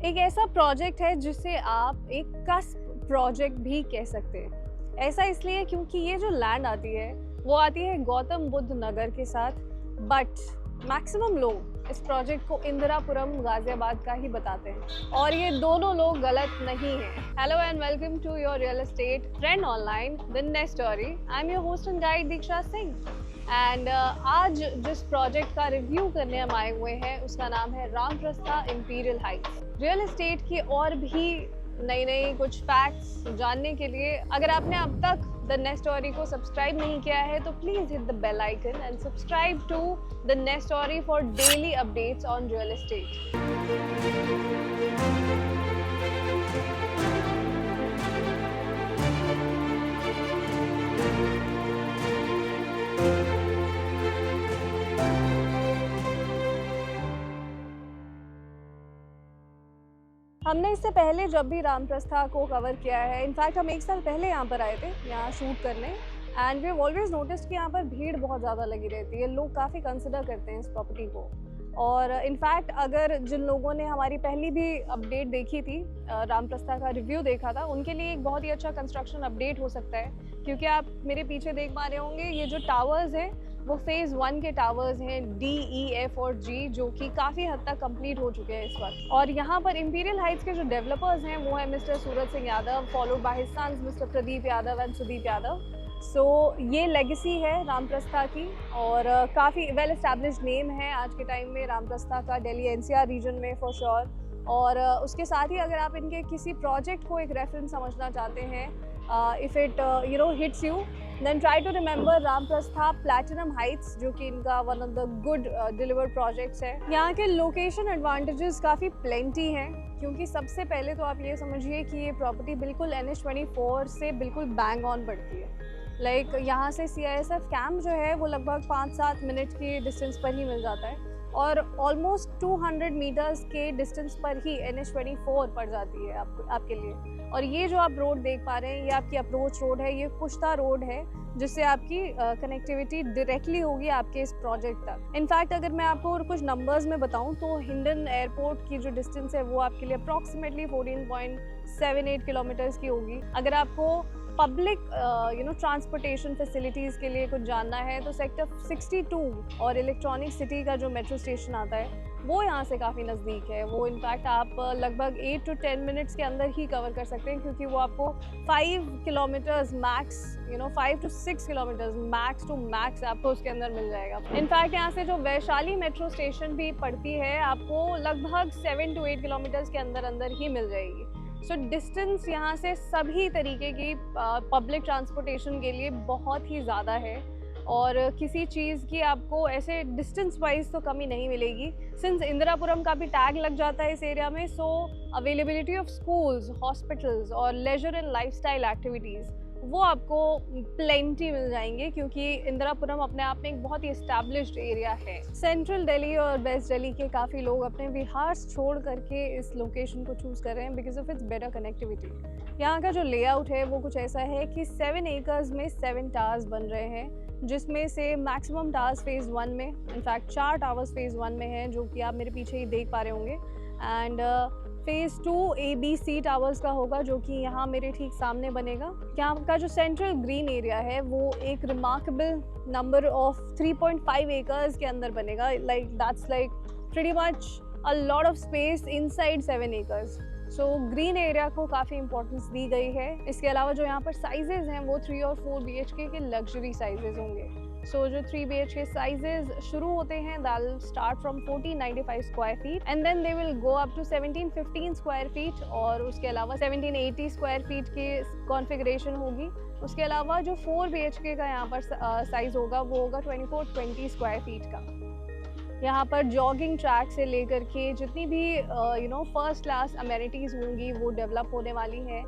एक ऐसा प्रोजेक्ट है जिसे आप एक कस्प प्रोजेक्ट भी कह सकते हैं। ऐसा इसलिए क्योंकि ये जो लैंड आती है वो आती है गौतम बुद्ध नगर के साथ, बट मैक्सिमम लोग इस प्रोजेक्ट को इंदिरापुरम गाजियाबाद का ही बताते हैं और ये दोनों लोग गलत नहीं हैं। Hello and welcome to your real estate trend online the next story. I am your host and guide Diksha Singh and आज जिस प्रोजेक्ट का रिव्यू करने हम आए हुए हैं उसका नाम है Ramprastha imperial Heights. Real estate की और भी नई कुछ फैक्ट्स जानने के लिए अगर आपने अब तक द नेक्स्ट स्टोरी को सब्सक्राइब नहीं किया है तो please hit the bell icon and subscribe to the next story for daily updates on real estate. हमने इससे पहले जब भी रामप्रस्था को कवर किया है, इनफैक्ट हम 1 साल पहले यहाँ पर आए थे यहाँ शूट करने, and we have always noticed कि यहाँ पर भीड़ बहुत ज़्यादा लगी रहती है। लोग काफ़ी कंसिडर करते हैं इस प्रॉपर्टी को। और इनफैक्ट अगर जिन लोगों ने हमारी पहली भी अपडेट देखी थी, रामप्रस्था का रिव्यू देखा था, उनके लिए एक बहुत ही अच्छा कंस्ट्रक्शन अपडेट हो सकता है, क्योंकि आप मेरे पीछे देख पा रहे होंगे ये जो टावर्स हैं वो फेज़ 1 के टावर्स हैं D, E, F और G, जो कि काफ़ी हद तक कंप्लीट हो चुके हैं इस वक्त। और यहाँ पर इंपीरियल हाइट्स के जो डेवलपर्स हैं वो है mister Suraj Singh Yadav, followed by his sons mister Pradeep Yadav and Sudeep Yadav. So ये लेगेसी है रामप्रस्था की और काफ़ी वेल एस्टैब्लिश्ड नेम है आज के टाइम में रामप्रस्था का दिल्ली NCR रीजन में फॉर श्योर। और उसके साथ ही अगर आप इनके किसी प्रोजेक्ट को एक रेफरेंस समझना चाहते हैं, if it hits you then try to remember Ramprastha platinum heights, जो कि इनका one of the good delivered projects है। यहाँ के लोकेशन एडवांटेजेस काफ़ी प्लेंटी हैं, क्योंकि सबसे पहले तो आप ये समझिए कि ये प्रॉपर्टी बिल्कुल NH24 से बिल्कुल बैंग ऑन पड़ती है। लाइक यहाँ से CISF कैंप जो है वो लगभग 5-7 मिनट की डिस्टेंस पर ही मिल जाता है और ऑलमोस्ट 200 मीटर्स के डिस्टेंस पर ही NH24 पड़ जाती है आपके लिए। और ये जो आप रोड देख पा रहे हैं ये आपकी अप्रोच रोड है, ये पुश्ता रोड है, जिससे आपकी कनेक्टिविटी डायरेक्टली होगी आपके इस प्रोजेक्ट तक। इनफैक्ट अगर मैं आपको और कुछ नंबर्स में बताऊं तो हिंडन एयरपोर्ट की जो डिस्टेंस है वो आपके लिए अप्रॉक्सीमेटली 14.78 किलोमीटर्स की होगी। अगर आपको पब्लिक ट्रांसपोर्टेशन फैसिलिटीज़ के लिए कुछ जानना है तो सेक्टर 62 और इलेक्ट्रॉनिक सिटी का जो मेट्रो स्टेशन आता है वो यहाँ से काफ़ी नज़दीक है। वो इनफैक्ट आप लगभग 8 to 10 मिनट्स के अंदर ही कवर कर सकते हैं, क्योंकि वो आपको 5 kilometres max 5 to 6 kilometres max to max आपको उसके अंदर मिल जाएगा। इनफैक्ट यहाँ से जो वैशाली मेट्रो स्टेशन भी पड़ती है आपको लगभग 7 to 8 किलोमीटर्स के अंदर ही मिल जाएगी। सो डिस्टेंस यहाँ से सभी तरीके की पब्लिक ट्रांसपोर्टेशन के लिए बहुत ही ज़्यादा है और किसी चीज़ की आपको ऐसे डिस्टेंस वाइज तो कमी नहीं मिलेगी। सिंस इंदिरापुरम का भी टैग लग जाता है इस एरिया में, सो अवेलेबिलिटी ऑफ स्कूल्स, हॉस्पिटल्स और लेजर एंड लाइफस्टाइल एक्टिविटीज़ वो आपको प्लेंटी मिल जाएंगे, क्योंकि इंदिरापुरम अपने आप में एक बहुत ही एस्टैब्लिश्ड एरिया है। सेंट्रल दिल्ली और वेस्ट दिल्ली के काफ़ी लोग अपने बिहार छोड़ करके इस लोकेशन को चूज़ कर रहे हैं because of its better connectivity. यहाँ का जो लेआउट है वो कुछ ऐसा है कि 7 एकर्स में 7 टावर्स बन रहे हैं, जिसमें से मैक्सिमम टावर्स फेज़ 1 में, इनफैक्ट 4 टावर्स फेज़ 1 में हैं, जो कि आप मेरे पीछे ही देख पा रहे होंगे। एंड फेज़ 2 ABC टावर्स का होगा, जो कि यहाँ मेरे ठीक सामने बनेगा। यहाँ का जो सेंट्रल ग्रीन एरिया है वो एक रिमार्केबल नंबर ऑफ 3.5 एकर्स के अंदर बनेगा। That's pretty much a lot of space inside 7 acres. So green area को काफ़ी इंपॉर्टेंस दी गई है। इसके अलावा जो यहाँ पर साइजेज़ हैं वो 3 और 4 BHK के लग्जरी साइजेज़ होंगे। सो जो 3 BHK साइजेज़ शुरू होते हैं that will start from 1495 square feet and then they will go up to 1715 square feet, और उसके अलावा 1780 स्क्वायर फीट की कॉन्फ़िगरेशन होगी। उसके अलावा जो 4 BHK का यहाँ पर साइज़ होगा वो होगा 2420 स्क्वायर फीट का। यहाँ पर जॉगिंग ट्रैक से लेकर के जितनी भी फर्स्ट क्लास अमेनिटीज़ होंगी वो डेवलप होने वाली हैं।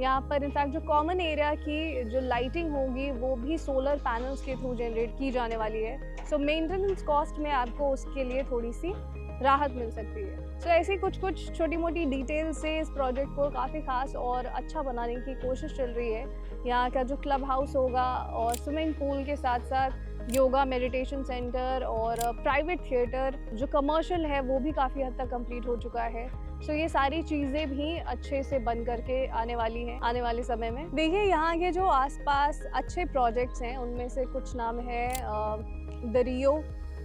यहाँ पर इनफैक्ट जो कॉमन एरिया की जो लाइटिंग होगी वो भी सोलर पैनल्स के थ्रू जनरेट की जाने वाली है। सो मेंटेनेंस कॉस्ट में आपको उसके लिए थोड़ी सी राहत मिल सकती है। सो ऐसी कुछ छोटी मोटी डिटेल से इस प्रोजेक्ट को काफ़ी खास और अच्छा बनाने की कोशिश चल रही है। यहाँ का जो क्लब हाउस होगा और स्विमिंग पूल के साथ साथ योगा, मेडिटेशन सेंटर और प्राइवेट थिएटर जो कमर्शियल है वो भी काफ़ी हद तक कंप्लीट हो चुका है। सो ये सारी चीज़ें भी अच्छे से बन करके आने वाली हैं आने वाले समय में। देखिए यहाँ के जो आसपास अच्छे प्रोजेक्ट्स हैं उनमें से कुछ नाम है द रियो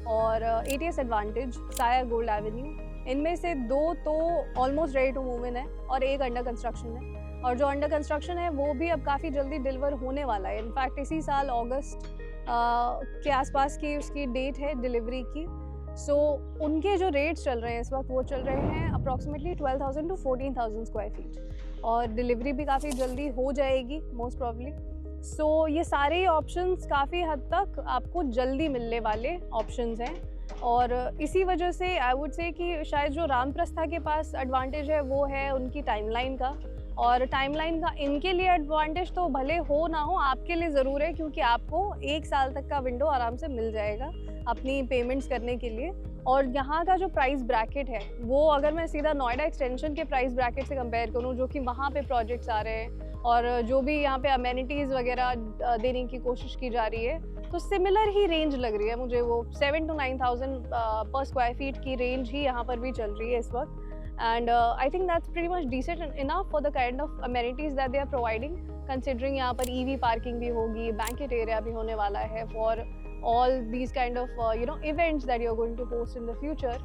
और ATS advantage, Saya gold avenue. इनमें से 2 तो almost ready to move in है और एक अंडर कंस्ट्रक्शन है, और जो अंडर कंस्ट्रक्शन है वो भी अब काफ़ी जल्दी डिलीवर होने वाला है। इनफैक्ट इसी साल अगस्त के आसपास की उसकी डेट है डिलीवरी की। सो उनके जो रेट्स चल रहे हैं इस वक्त वो चल रहे हैं अप्रॉक्सीमेटली 12,000 टू 14,000 स्क्वायर फीट, और डिलीवरी भी काफ़ी जल्दी हो जाएगी मोस्ट प्रॉब्ली। सो ये सारे ऑप्शंस काफ़ी हद तक आपको जल्दी मिलने वाले ऑप्शंस हैं, और इसी वजह से आई वुड से कि शायद जो रामप्रस्था के पास एडवांटेज है वो है उनकी टाइमलाइन का। और टाइमलाइन का इनके लिए एडवांटेज तो भले हो ना हो, आपके लिए ज़रूर है, क्योंकि आपको 1 साल तक का विंडो आराम से मिल जाएगा अपनी पेमेंट्स करने के लिए। और यहाँ का जो प्राइस ब्रैकेट है वो अगर मैं सीधा नोएडा एक्सटेंशन के प्राइस ब्रैकेट से कंपेयर करूँ, जो कि वहाँ पे प्रोजेक्ट्स आ रहे हैं और जो भी यहाँ पे अमेनिटीज़ वगैरह देने की कोशिश की जा रही है, तो सिमिलर ही रेंज लग रही है मुझे। वो 7 to 9,000 पर स्क्वायर फीट की रेंज ही यहाँ पर भी चल रही है इस वक्त। And I think that's pretty much decent enough for the kind of amenities that they are providing, considering यहाँ पर EV parking भी होगी, banquet area भी होने वाला है for all these kind of events that you're going to host in the future.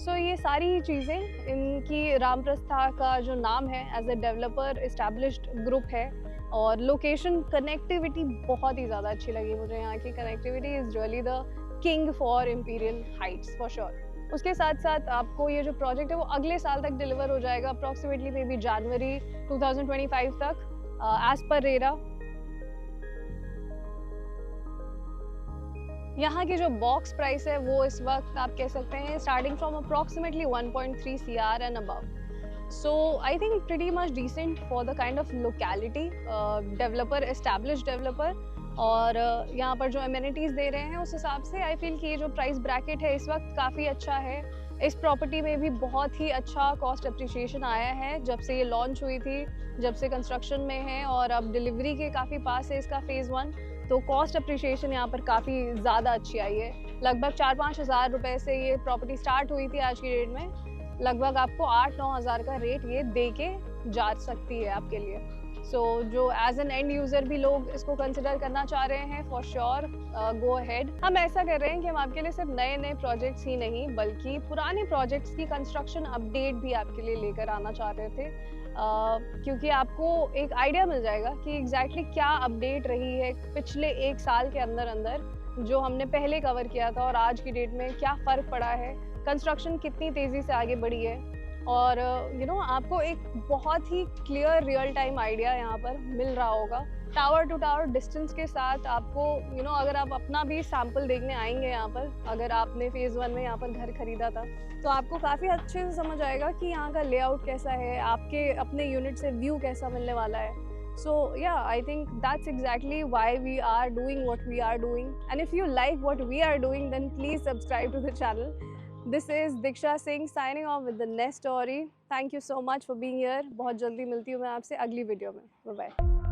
So ये सारी चीज़ें, इनकी रामप्रस्था का जो नाम है as a developer established group है, और लोकेशन कनेक्टिविटी बहुत ही ज़्यादा अच्छी लगी मुझे। यहाँ की connectivity is really the king for imperial Heights for sure. उसके साथ साथ आपको ये जो प्रोजेक्ट है वो अगले साल तक डिलीवर हो जाएगा, अप्रॉक्सीमेटली मे बी जनवरी 2025 तक एज पर रेरा। यहाँ की जो बॉक्स प्राइस है वो इस वक्त आप कह सकते हैं starting from approximately 1.3 CR and above. So I think pretty much decent for the kind of locality, developer established developer, और यहाँ पर जो अमेनिटीज़ दे रहे हैं उस हिसाब से आई फील कि ये जो प्राइस ब्रैकेट है इस वक्त काफ़ी अच्छा है। इस प्रॉपर्टी में भी बहुत ही अच्छा कॉस्ट अप्रिशिएशन आया है जब से ये लॉन्च हुई थी, जब से कंस्ट्रक्शन में है, और अब डिलीवरी के काफ़ी पास है इसका फेज़ 1, तो कॉस्ट अप्रिशिएशन यहाँ पर काफ़ी ज़्यादा अच्छी आई है। लगभग 4-5 हज़ार रुपये से ये प्रॉपर्टी स्टार्ट हुई थी, आज की डेट में लगभग आपको 8-9 हज़ार का रेट ये दे के जा सकती है आपके लिए। सो जो एज एन एंड यूज़र भी लोग इसको कंसिडर करना चाह रहे हैं, फॉर श्योर गो अहेड। हम ऐसा कर रहे हैं कि हम आपके लिए सिर्फ नए नए प्रोजेक्ट्स ही नहीं बल्कि पुराने प्रोजेक्ट्स की कंस्ट्रक्शन अपडेट भी आपके लिए लेकर आना चाह रहे थे, क्योंकि आपको एक आइडिया मिल जाएगा कि एग्जैक्टली क्या अपडेट रही है पिछले 1 साल के अंदर अंदर जो हमने पहले कवर किया था और आज की डेट में क्या फ़र्क पड़ा है, कंस्ट्रक्शन कितनी तेज़ी से आगे बढ़ी है, और आपको एक बहुत ही क्लियर रियल टाइम आइडिया यहाँ पर मिल रहा होगा। टावर टू टावर डिस्टेंस के साथ आपको अगर आप अपना भी सैंपल देखने आएंगे यहाँ पर, अगर आपने फेज़ 1 में यहाँ पर घर खरीदा था, तो आपको काफ़ी अच्छे से समझ आएगा कि यहाँ का लेआउट कैसा है, आपके अपने यूनिट से व्यू कैसा मिलने वाला है। So yeah, I think that's exactly why we are doing what we are doing. And if you like what we are doing, then please subscribe to the channel. This is Diksha Singh signing off with the next story. Thank you so much for being here. बहुत जल्दी मिलती हूँ मैं आपसे अगली video में। Bye bye.